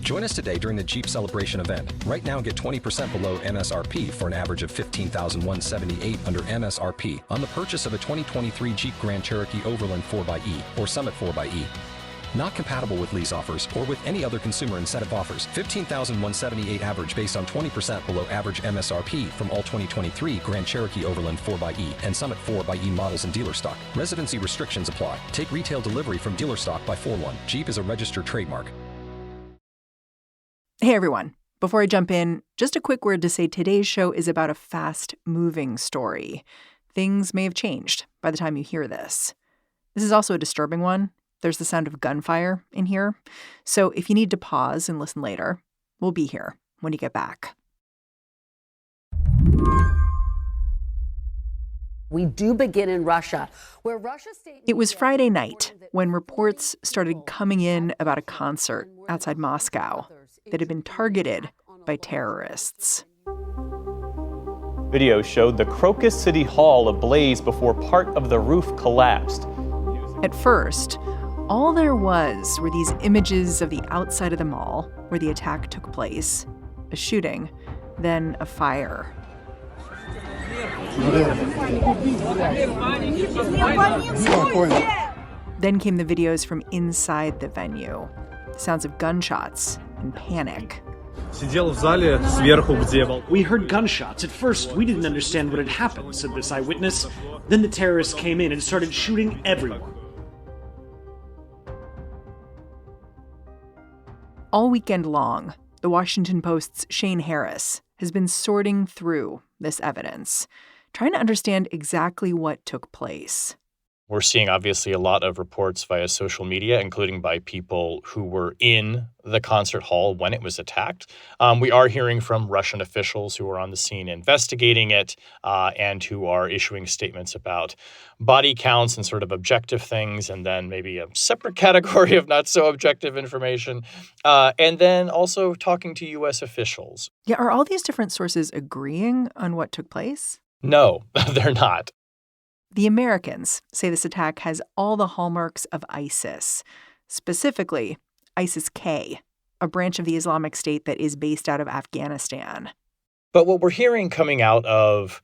Join us today during the Jeep Celebration event. Right now, get 20% below MSRP for an average of $15,178 under MSRP on the purchase of a 2023 Jeep Grand Cherokee Overland 4xE or Summit 4xE. Not compatible with lease offers or with any other consumer incentive offers. $15,178 average based on 20% below average MSRP from all 2023 Grand Cherokee Overland 4xE and Summit 4xE models in dealer stock. Residency restrictions apply. Take retail delivery from dealer stock by 4/1. Jeep is a registered trademark. Hey, everyone. Before I jump in, just a quick word to say today's show is about a fast-moving story. Things may have changed by the time you hear this. This is also a disturbing one. There's the sound of gunfire in here. So if you need to pause and listen later, we'll be here when you get back. We do begin in Russia, where Russia state. It was Friday night when reports started coming in about a concert outside Moscow that had been targeted by terrorists. Video showed the Crocus City Hall ablaze before part of the roof collapsed. At first, all there was were these images of the outside of the mall where the attack took place, a shooting, then a fire. Then came the videos from inside the venue, the sounds of gunshots and panic. We heard gunshots. At first, we didn't understand what had happened, said this eyewitness. Then the terrorists came in and started shooting everyone. All weekend long, the Washington Post's Shane Harris has been sorting through this evidence, trying to understand exactly what took place. We're seeing, obviously, a lot of reports via social media, including by people who were in the concert hall when it was attacked. We are hearing from Russian officials who are on the scene investigating it and who are issuing statements about body counts and sort of objective things, and then maybe a separate category of not so objective information, and then also talking to U.S. officials. Yeah, are all these different sources agreeing on what took place? No, they're not. The Americans say this attack has all the hallmarks of ISIS, specifically ISIS-K, a branch of the Islamic State that is based out of Afghanistan. But what we're hearing coming out of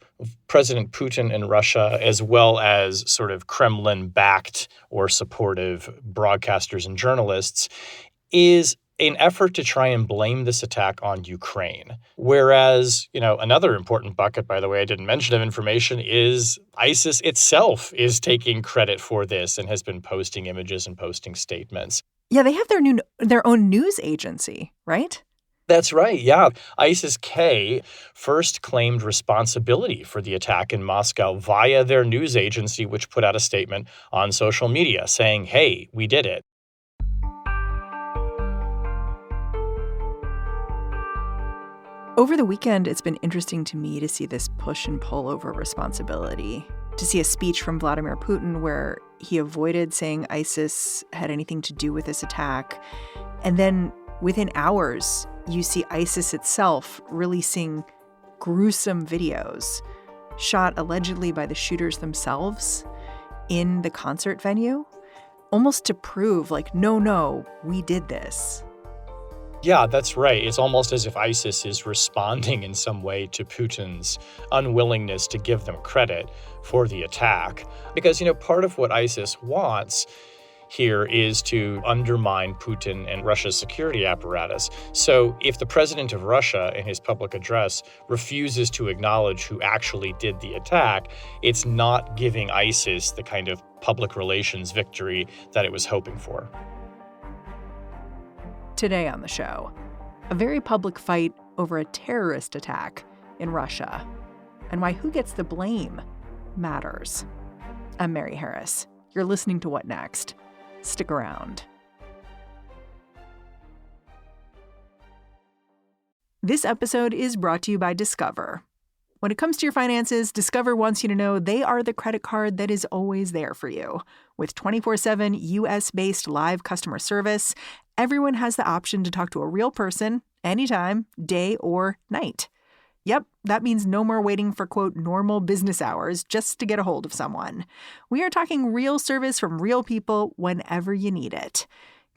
President Putin in Russia, as well as sort of Kremlin-backed or supportive broadcasters and journalists, is an effort to try and blame this attack on Ukraine. Whereas, another important bucket, by the way, I didn't mention of information, is ISIS itself is taking credit for this and has been posting images and posting statements. Yeah, they have their own news agency, right? That's right, yeah. ISIS-K first claimed responsibility for the attack in Moscow via their news agency, which put out a statement on social media saying, hey, we did it. Over the weekend, it's been interesting to me to see this push and pull over responsibility, to see a speech from Vladimir Putin where he avoided saying ISIS had anything to do with this attack. And then within hours, you see ISIS itself releasing gruesome videos shot allegedly by the shooters themselves in the concert venue, almost to prove no, we did this. Yeah, that's right. It's almost as if ISIS is responding in some way to Putin's unwillingness to give them credit for the attack. Because, part of what ISIS wants here is to undermine Putin and Russia's security apparatus. So if the president of Russia in his public address refuses to acknowledge who actually did the attack, it's not giving ISIS the kind of public relations victory that it was hoping for. Today on the show, a very public fight over a terrorist attack in Russia and why who gets the blame matters. I'm Mary Harris. You're listening to What Next? Stick around. This episode is brought to you by Discover. When it comes to your finances, Discover wants you to know they are the credit card that is always there for you. With 24/7 U.S.-based live customer service, everyone has the option to talk to a real person anytime, day or night. Yep, that means no more waiting for, quote, normal business hours just to get a hold of someone. We are talking real service from real people whenever you need it.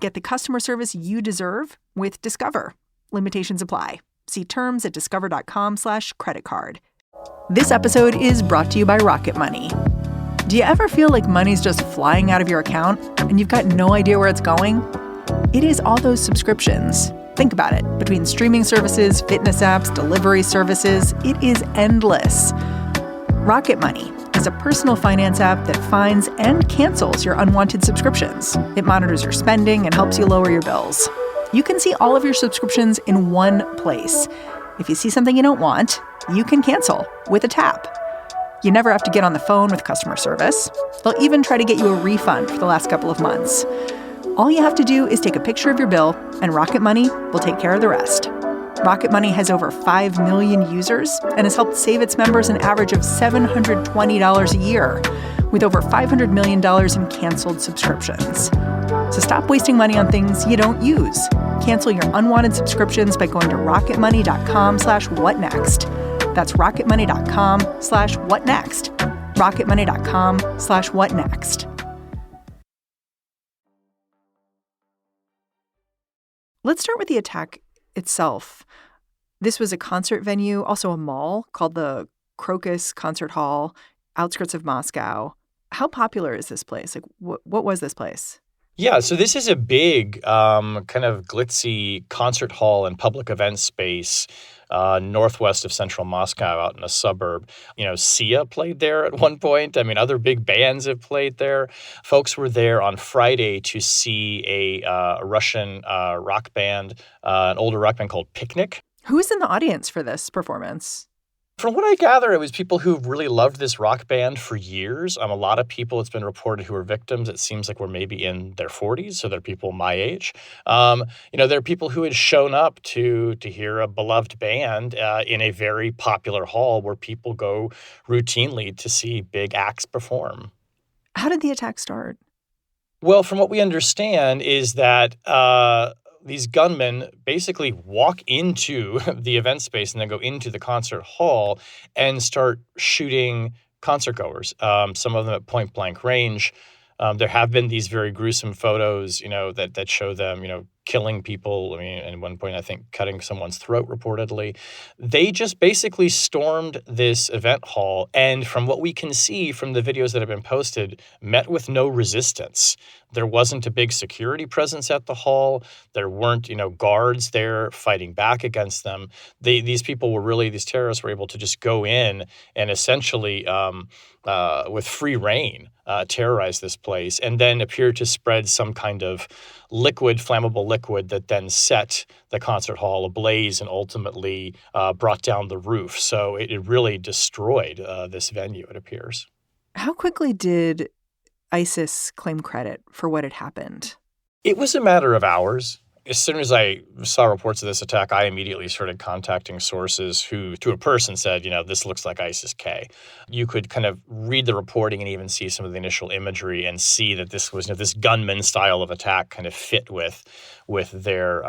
Get the customer service you deserve with Discover. Limitations apply. See terms at discover.com/creditcard. This episode is brought to you by Rocket Money. Do you ever feel like money's just flying out of your account and you've got no idea where it's going? It is all those subscriptions. Think about it. Between streaming services, fitness apps, delivery services, it is endless. Rocket Money is a personal finance app that finds and cancels your unwanted subscriptions. It monitors your spending and helps you lower your bills. You can see all of your subscriptions in one place. If you see something you don't want, you can cancel with a tap. You never have to get on the phone with customer service. They'll even try to get you a refund for the last couple of months. All you have to do is take a picture of your bill, and Rocket Money will take care of the rest. Rocket Money has over 5 million users and has helped save its members an average of $720 a year, with over $500 million in canceled subscriptions. So stop wasting money on things you don't use. Cancel your unwanted subscriptions by going to rocketmoney.com/whatnext. That's rocketmoney.com/whatnext. rocketmoney.com/whatnext. Let's start with the attack itself. This was a concert venue, also a mall called the Crocus Concert Hall, outskirts of Moscow. How popular is this place? Like, what was this place? Yeah, so this is a big kind of glitzy concert hall and public event space northwest of central Moscow out in a suburb. You know, Sia played there at one point. I mean, other big bands have played there. Folks were there on Friday to see a Russian rock band, an older rock band called Picnic. Who was in the audience for this performance? From what I gather, it was people who really loved this rock band for years. A lot of people, it's been reported, who were victims, it seems like were maybe in their 40s, so they're people my age. There are people who had shown up to hear a beloved band in a very popular hall where people go routinely to see big acts perform. How did the attack start? Well, from what we understand is that these gunmen basically walk into the event space and then go into the concert hall and start shooting concert goers, some of them at point blank range. There have been these very gruesome photos, that show them, killing people. I mean, at one point, I think cutting someone's throat reportedly. They just basically stormed this event hall. And from what we can see from the videos that have been posted, met with no resistance. There wasn't a big security presence at the hall. There weren't, guards there fighting back against them. These terrorists were able to just go in and essentially, with free reign, terrorize this place and then appear to spread some kind of flammable liquid that then set the concert hall ablaze and ultimately brought down the roof. So it really destroyed this venue, it appears. How quickly did ISIS claim credit for what had happened? It was a matter of hours. As soon as I saw reports of this attack, I immediately started contacting sources who, to a person, said, this looks like ISIS-K. You could kind of read the reporting and even see some of the initial imagery and see that this was this gunman style of attack kind of fit with their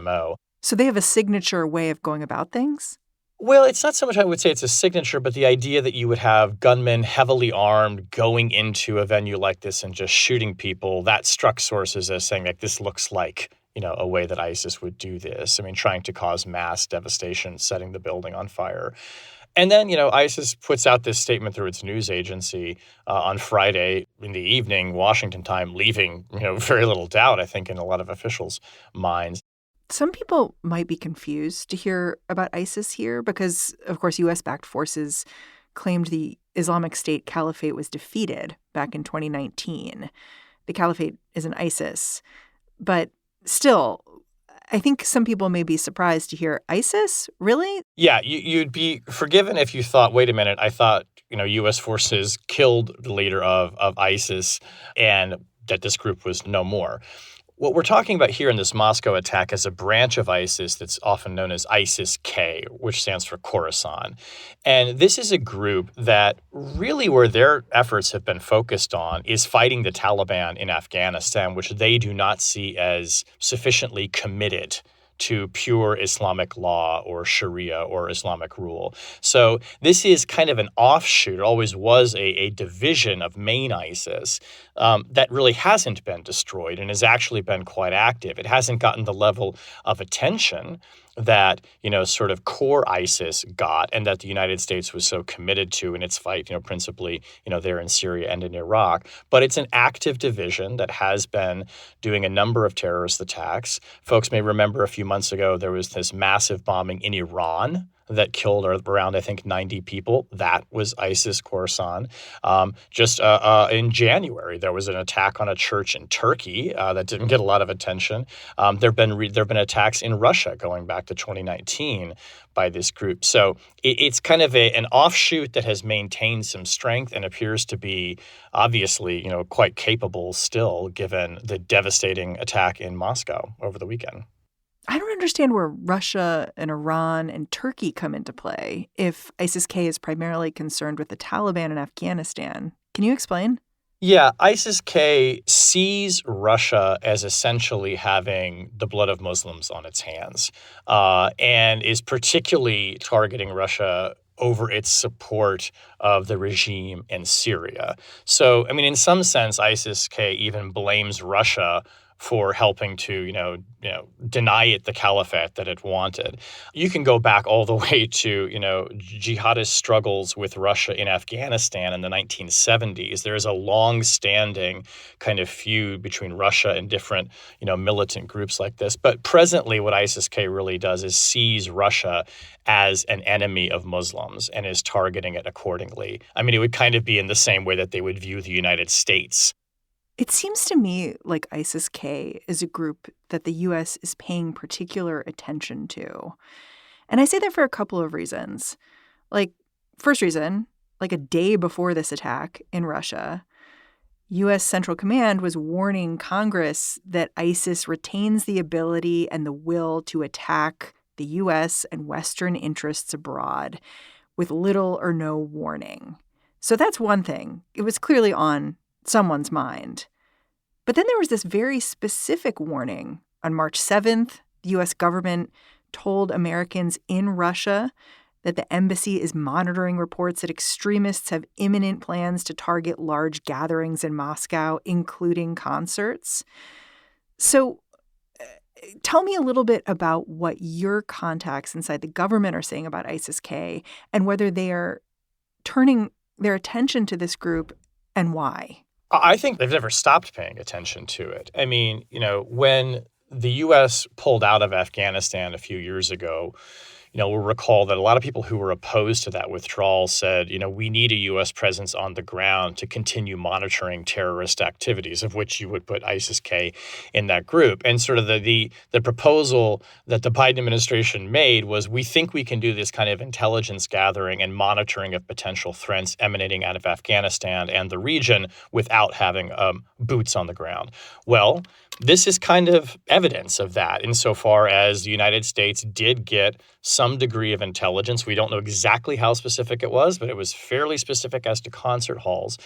MO. So they have a signature way of going about things? Well, it's not so much I would say it's a signature, but the idea that you would have gunmen heavily armed going into a venue like this and just shooting people, that struck sources as saying, like, this looks like a way that ISIS would do this. I mean, trying to cause mass devastation, setting the building on fire. And then, ISIS puts out this statement through its news agency on Friday in the evening, Washington time, leaving, very little doubt, I think, in a lot of officials' minds. Some people might be confused to hear about ISIS here because, of course, U.S.-backed forces claimed the Islamic State Caliphate was defeated back in 2019. The Caliphate isn't ISIS. But still, I think some people may be surprised to hear ISIS? Really? Yeah, you'd be forgiven if you thought, wait a minute, I thought, U.S. forces killed the leader of ISIS and that this group was no more. What we're talking about here in this Moscow attack is a branch of ISIS that's often known as ISIS-K, which stands for Khorasan. And this is a group that really where their efforts have been focused on is fighting the Taliban in Afghanistan, which they do not see as sufficiently committed to pure Islamic law or Sharia or Islamic rule. So this is kind of an offshoot, it always was a division of main ISIS that really hasn't been destroyed and has actually been quite active. It hasn't gotten the level of attention that, sort of core ISIS got and that the United States was so committed to in its fight, principally, there in Syria and in Iraq. But it's an active division that has been doing a number of terrorist attacks. Folks may remember a few months ago, there was this massive bombing in Iran that killed around, I think, 90 people. That was ISIS Khorasan. Just in January, there was an attack on a church in Turkey that didn't get a lot of attention. There have been attacks in Russia going back to 2019 by this group. So it's kind of an offshoot that has maintained some strength and appears to be obviously, quite capable still, given the devastating attack in Moscow over the weekend. I don't understand where Russia and Iran and Turkey come into play if ISIS-K is primarily concerned with the Taliban in Afghanistan. Can you explain? Yeah, ISIS-K sees Russia as essentially having the blood of Muslims on its hands, and is particularly targeting Russia over its support of the regime in Syria. So, in some sense, ISIS-K even blames Russia for helping to, deny it the caliphate that it wanted. You can go back all the way to, jihadist struggles with Russia in Afghanistan in the 1970s. There is a long-standing kind of feud between Russia and different, militant groups like this. But presently, what ISIS-K really does is sees Russia as an enemy of Muslims and is targeting it accordingly. It would kind of be in the same way that they would view the United States. It seems to me like ISIS-K is a group that the U.S. is paying particular attention to. And I say that for a couple of reasons. First reason, a day before this attack in Russia, U.S. Central Command was warning Congress that ISIS retains the ability and the will to attack the U.S. and Western interests abroad with little or no warning. So that's one thing. It was clearly on someone's mind. But then there was this very specific warning. On March 7th, the U.S. government told Americans in Russia that the embassy is monitoring reports that extremists have imminent plans to target large gatherings in Moscow, including concerts. So tell me a little bit about what your contacts inside the government are saying about ISIS-K and whether they are turning their attention to this group and why. I think they've never stopped paying attention to it. When the U.S. pulled out of Afghanistan a few years ago, we'll recall that a lot of people who were opposed to that withdrawal said, we need a U.S. presence on the ground to continue monitoring terrorist activities, of which you would put ISIS-K in that group. And sort of the proposal that the Biden administration made was, we think we can do this kind of intelligence gathering and monitoring of potential threats emanating out of Afghanistan and the region without having boots on the ground. Well, this is kind of evidence of that insofar as the United States did get some degree of intelligence. We don't know exactly how specific it was, but it was fairly specific as to concert halls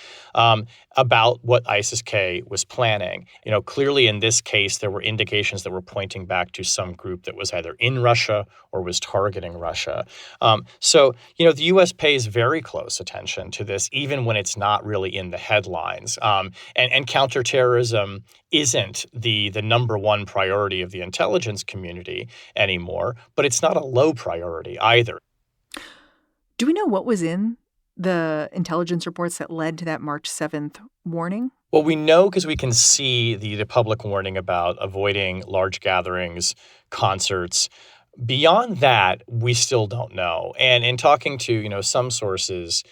about what ISIS-K was planning. Clearly in this case, there were indications that were pointing back to some group that was either in Russia or was targeting Russia. So the U.S. pays very close attention to this, even when it's not really in the headlines. And counterterrorism isn't the number one priority of the intelligence community anymore, but it's not a low priority either. Do we know what was in the intelligence reports that led to that March 7th warning? Well, we know because we can see the public warning about avoiding large gatherings, concerts. Beyond that, we still don't know. And in talking to, some sources,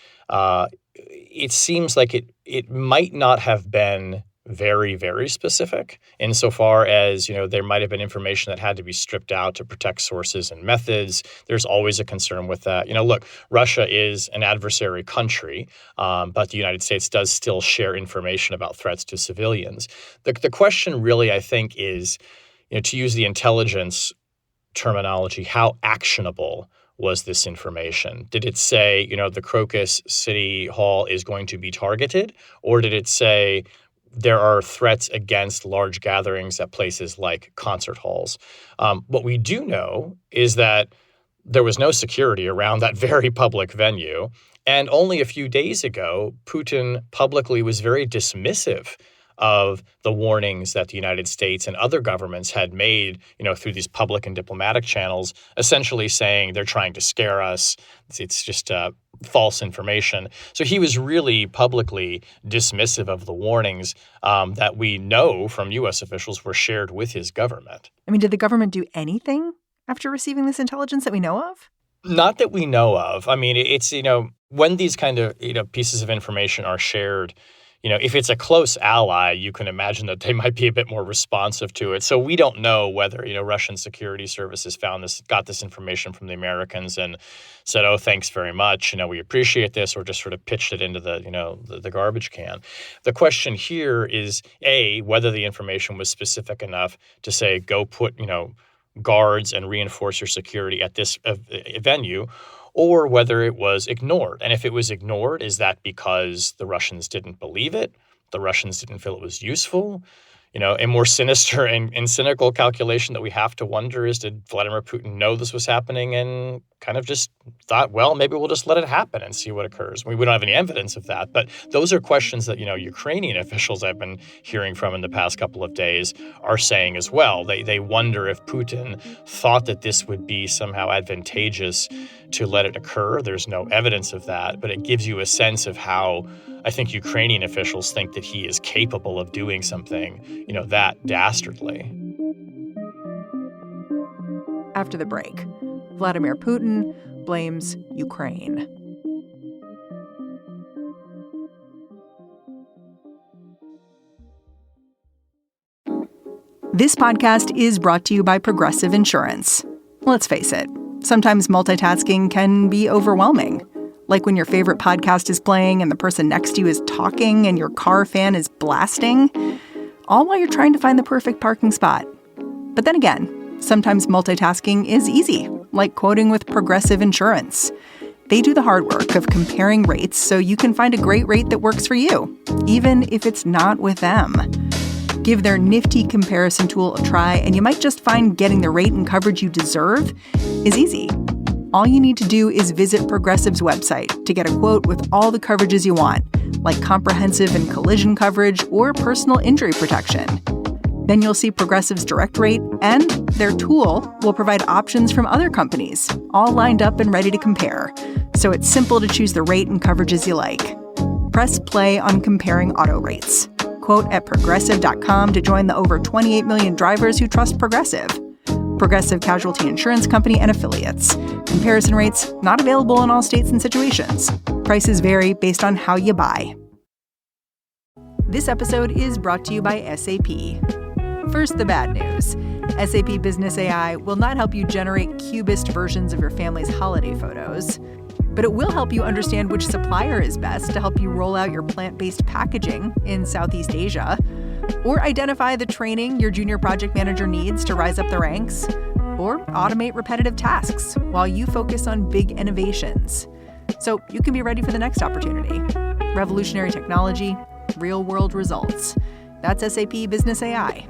it seems like it might not have been very, very specific insofar as, there might have been information that had to be stripped out to protect sources and methods. There's always a concern with that. Look, Russia is an adversary country, but the United States does still share information about threats to civilians. The question really, I think, is, to use the intelligence terminology, how actionable was this information? Did it say, the Crocus City Hall is going to be targeted? Or did it say there are threats against large gatherings at places like concert halls? What we do know is that there was no security around that very public venue. And only a few days ago, Putin publicly was very dismissive of the warnings that the United States and other governments had made, through these public and diplomatic channels, essentially saying they're trying to scare us. It's just false information. So he was really publicly dismissive of the warnings that we know from U.S. officials were shared with his government. I mean, did the government do anything after receiving this intelligence that we know of? Not that we know of. I mean, it's, when these kind of, pieces of information are shared, if it's a close ally, you can imagine that they might be a bit more responsive to it. So we don't know whether, Russian security services got this information from the Americans and said, oh, thanks very much. We appreciate this, or just sort of pitched it into the garbage can. The question here is, A, whether the information was specific enough to say, go put, guards and reinforce your security at this venue, or whether it was ignored. And if it was ignored, is that because the Russians didn't believe it? The Russians didn't feel it was useful? A more sinister and cynical calculation that we have to wonder is, did Vladimir Putin know this was happening and kind of just thought, well, maybe we'll just let it happen and see what occurs? We don't have any evidence of that. But those are questions that, Ukrainian officials I've been hearing from in the past couple of days are saying as well. They wonder if Putin thought that this would be somehow advantageous to let it occur. There's no evidence of that, but it gives you a sense of how I think Ukrainian officials think that he is capable of doing something, that dastardly. After the break, Vladimir Putin blames Ukraine. This podcast is brought to you by Progressive Insurance. Let's face it, sometimes multitasking can be overwhelming. Like when your favorite podcast is playing and the person next to you is talking and your car fan is blasting, all while you're trying to find the perfect parking spot. But then again, sometimes multitasking is easy, like quoting with Progressive Insurance. They do the hard work of comparing rates so you can find a great rate that works for you, even if it's not with them. Give their nifty comparison tool a try, and you might just find getting the rate and coverage you deserve is easy. All you need to do is visit Progressive's website to get a quote with all the coverages you want, like comprehensive and collision coverage or personal injury protection. Then you'll see Progressive's direct rate, and their tool will provide options from other companies, all lined up and ready to compare. So it's simple to choose the rate and coverages you like. Press play on comparing auto rates. Quote at Progressive.com to join the over 28 million drivers who trust Progressive. Progressive Casualty Insurance Company and Affiliates. Comparison rates not available in all states and situations. Prices vary based on how you buy. This episode is brought to you by SAP. First, the bad news. SAP Business AI will not help you generate cubist versions of your family's holiday photos, but it will help you understand which supplier is best to help you roll out your plant-based packaging in Southeast Asia, or identify the training your junior project manager needs to rise up the ranks, or automate repetitive tasks while you focus on big innovations. So you can be ready for the next opportunity. Revolutionary technology, real-world results. That's SAP Business AI.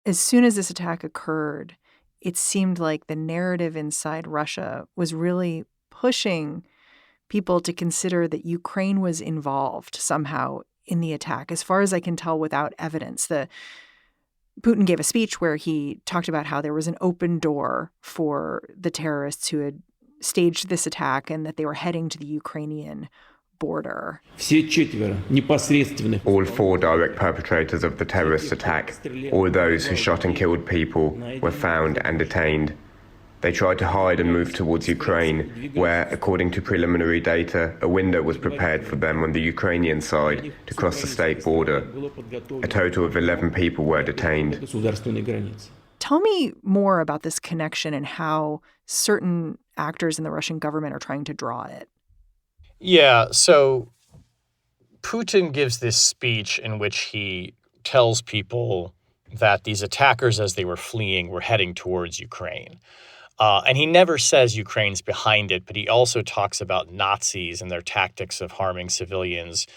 As soon as this attack occurred, it seemed like the narrative inside Russia was really pushing people to consider that Ukraine was involved somehow in the attack, as far as I can tell without evidence. Putin gave a speech where he talked about how there was an open door for the terrorists who had staged this attack and that they were heading to the Ukrainian border. All four direct perpetrators of the terrorist attack, all those who shot and killed people, were found and detained. They tried to hide and move towards Ukraine, where, according to preliminary data, a window was prepared for them on the Ukrainian side to cross the state border. A total of 11 people were detained. Tell me more about this connection and how certain actors in the Russian government are trying to draw it. Yeah, so Putin gives this speech in which he tells people that these attackers, as they were fleeing, were heading towards Ukraine. And he never says Ukraine's behind it, but he also talks about Nazis and their tactics of harming civilians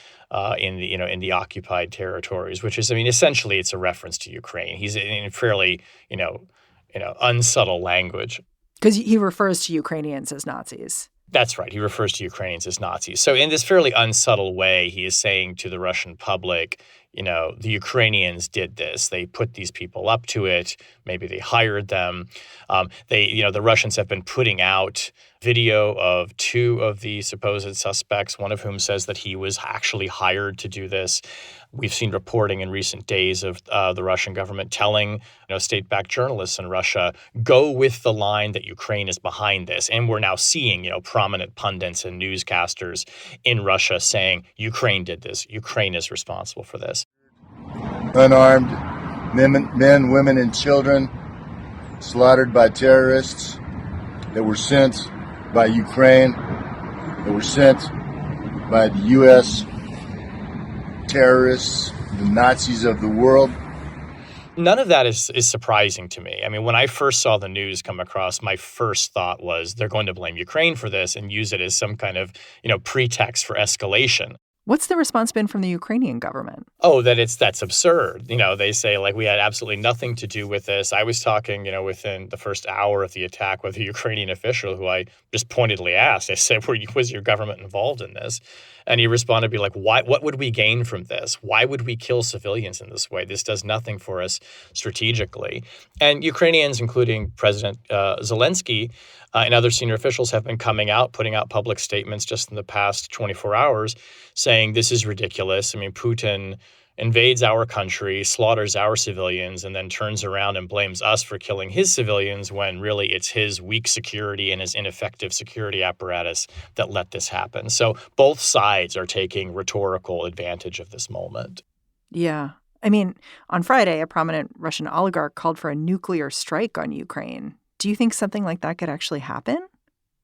in the occupied territories, which is, essentially it's a reference to Ukraine. He's in fairly, unsubtle language. Because he refers to Ukrainians as Nazis. That's right. He refers to Ukrainians as Nazis. So in this fairly unsubtle way, he is saying to the Russian public, the Ukrainians did this. They put these people up to it. Maybe they hired them. The Russians have been putting out video of two of the supposed suspects, one of whom says that he was actually hired to do this. We've seen reporting in recent days of the Russian government telling state-backed journalists in Russia, go with the line that Ukraine is behind this. And we're now seeing prominent pundits and newscasters in Russia saying Ukraine did this. Ukraine is responsible for this. Unarmed men, women, and children slaughtered by terrorists that were sent by Ukraine, that were sent by the U.S. terrorists, the Nazis of the world. None of that is surprising to me. I mean, when I first saw the news come across, my first thought was they're going to blame Ukraine for this and use it as some kind of, pretext for escalation. What's the response been from the Ukrainian government? Oh, that's absurd. They say we had absolutely nothing to do with this. I was talking, within the first hour of the attack with a Ukrainian official who I just pointedly asked. I said, was your government involved in this? And he responded, what would we gain from this? Why would we kill civilians in this way? This does nothing for us strategically. And Ukrainians, including President Zelensky and other senior officials, have been coming out, putting out public statements just in the past 24 hours saying this is ridiculous. I mean, Putin invades our country, slaughters our civilians, and then turns around and blames us for killing his civilians when really it's his weak security and his ineffective security apparatus that let this happen. So both sides are taking rhetorical advantage of this moment. Yeah. I mean, on Friday, a prominent Russian oligarch called for a nuclear strike on Ukraine. Do you think something like that could actually happen?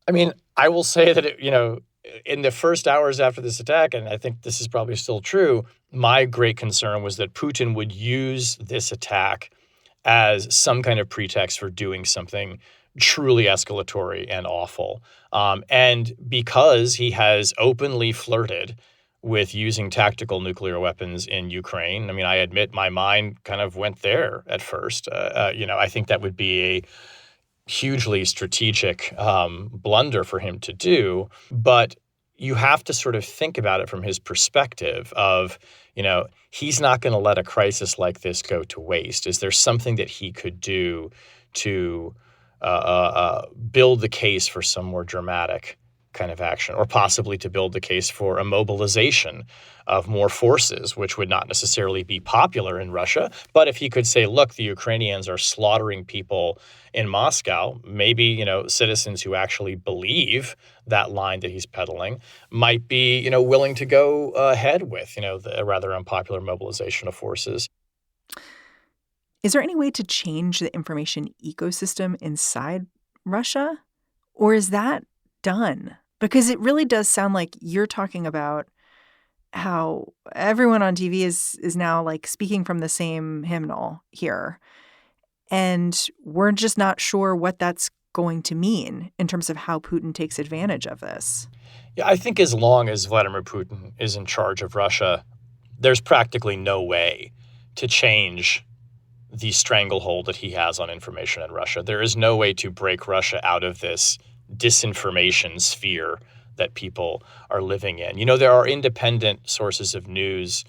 I mean, I will say that, in the first hours after this attack, and I think this is probably still true, my great concern was that Putin would use this attack as some kind of pretext for doing something truly escalatory and awful. And because he has openly flirted with using tactical nuclear weapons in Ukraine, I mean, I admit my mind kind of went there at first. I think that would be a hugely strategic blunder for him to do. But you have to sort of think about it from his perspective of, he's not going to let a crisis like this go to waste. Is there something that he could do to build the case for some more dramatic kind of action, or possibly to build the case for a mobilization of more forces, which would not necessarily be popular in Russia? But if he could say, look, the Ukrainians are slaughtering people in Moscow, maybe, citizens who actually believe that line that he's peddling might be, willing to go ahead with, the rather unpopular mobilization of forces. Is there any way to change the information ecosystem inside Russia? Or is that done? Because it really does sound like you're talking about how everyone on TV is now speaking from the same hymnal here. And we're just not sure what that's going to mean in terms of how Putin takes advantage of this. Yeah, I think as long as Vladimir Putin is in charge of Russia, there's practically no way to change the stranglehold that he has on information in Russia. There is no way to break Russia out of this disinformation sphere that people are living in. There are independent sources of news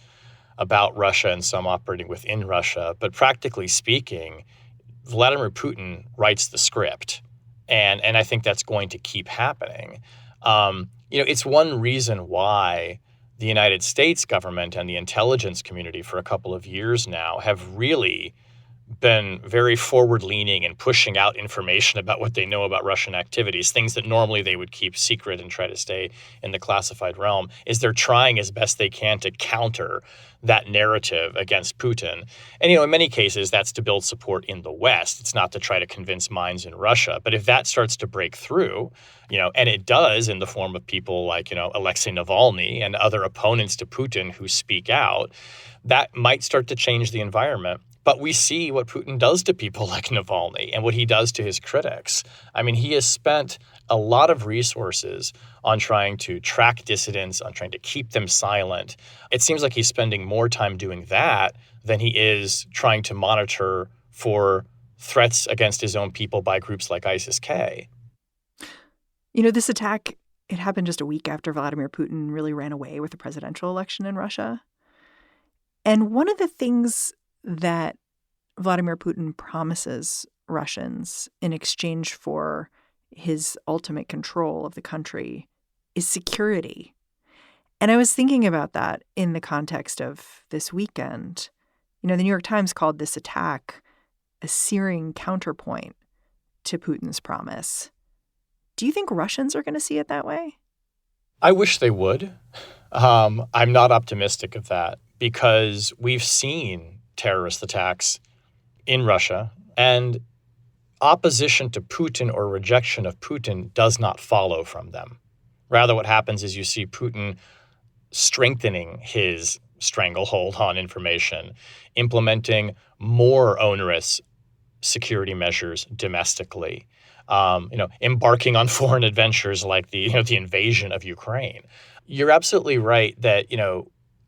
about Russia and some operating within Russia, but practically speaking, Vladimir Putin writes the script. And I think that's going to keep happening. It's one reason why the United States government and the intelligence community for a couple of years now have really been very forward-leaning and pushing out information about what they know about Russian activities, things that normally they would keep secret and try to stay in the classified realm, is they're trying as best they can to counter that narrative against Putin. And, in many cases, that's to build support in the West. It's not to try to convince minds in Russia. But if that starts to break through, and it does in the form of people like, Alexei Navalny and other opponents to Putin who speak out, that might start to change the environment. But we see what Putin does to people like Navalny and what he does to his critics. I mean, he has spent a lot of resources on trying to track dissidents, on trying to keep them silent. It seems like he's spending more time doing that than he is trying to monitor for threats against his own people by groups like ISIS-K. This attack It happened just a week after Vladimir Putin really ran away with the presidential election in Russia. And one of the things that Vladimir Putin promises Russians in exchange for his ultimate control of the country is security. And I was thinking about that in the context of this weekend. You know, the New York Times called this attack a searing counterpoint to Putin's promise. Do you think Russians are going to see it that way? I wish they would. I'm not optimistic of that because we've seen terrorist attacks in Russia, and opposition to Putin or rejection of Putin does not follow from them. Rather, what happens is you see Putin strengthening his stranglehold on information, implementing more onerous security measures domestically, embarking on foreign adventures like the invasion of Ukraine. You're absolutely right that,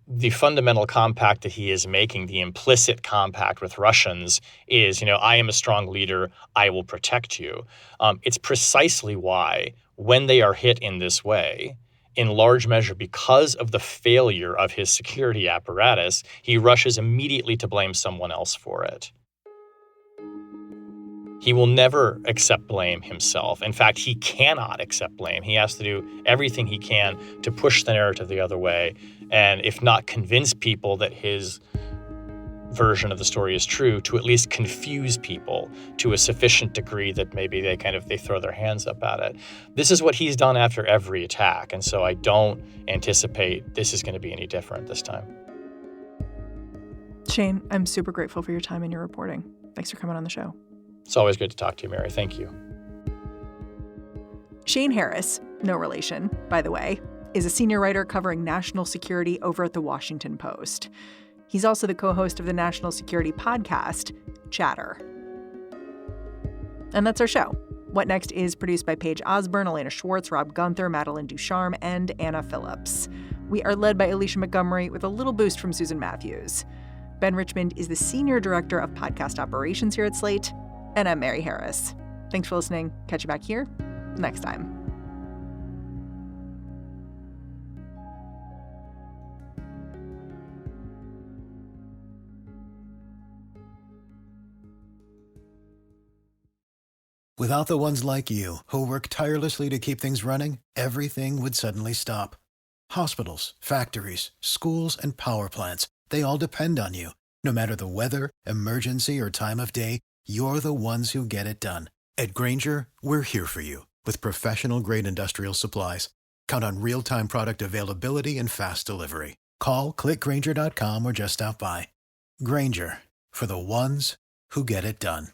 the fundamental compact that he is making, the implicit compact with Russians is, I am a strong leader, I will protect you. It's precisely why when they are hit in this way, in large measure because of the failure of his security apparatus, he rushes immediately to blame someone else for it. He will never accept blame himself. In fact, he cannot accept blame. He has to do everything he can to push the narrative the other way, and if not convince people that his version of the story is true, to at least confuse people to a sufficient degree that maybe they throw their hands up at it. This is what he's done after every attack, and so I don't anticipate this is going to be any different this time. Shane, I'm super grateful for your time and your reporting. Thanks for coming on the show. It's always good to talk to you, Mary. Thank you. Shane Harris, no relation, by the way, is a senior writer covering national security over at The Washington Post. He's also the co-host of the national security podcast, Chatter. And that's our show. What Next is produced by Paige Osborne, Elena Schwartz, Rob Gunther, Madeline Ducharme, and Anna Phillips. We are led by Alicia Montgomery with a little boost from Susan Matthews. Ben Richmond is the senior director of podcast operations here at Slate. And I'm Mary Harris. Thanks for listening. Catch you back here next time. Without the ones like you, who work tirelessly to keep things running, everything would suddenly stop. Hospitals, factories, schools, and power plants, they all depend on you. No matter the weather, emergency, or time of day, you're the ones who get it done. At Granger, we're here for you with professional-grade industrial supplies. Count on real-time product availability and fast delivery. Call, click Granger.com, or just stop by. Granger, for the ones who get it done.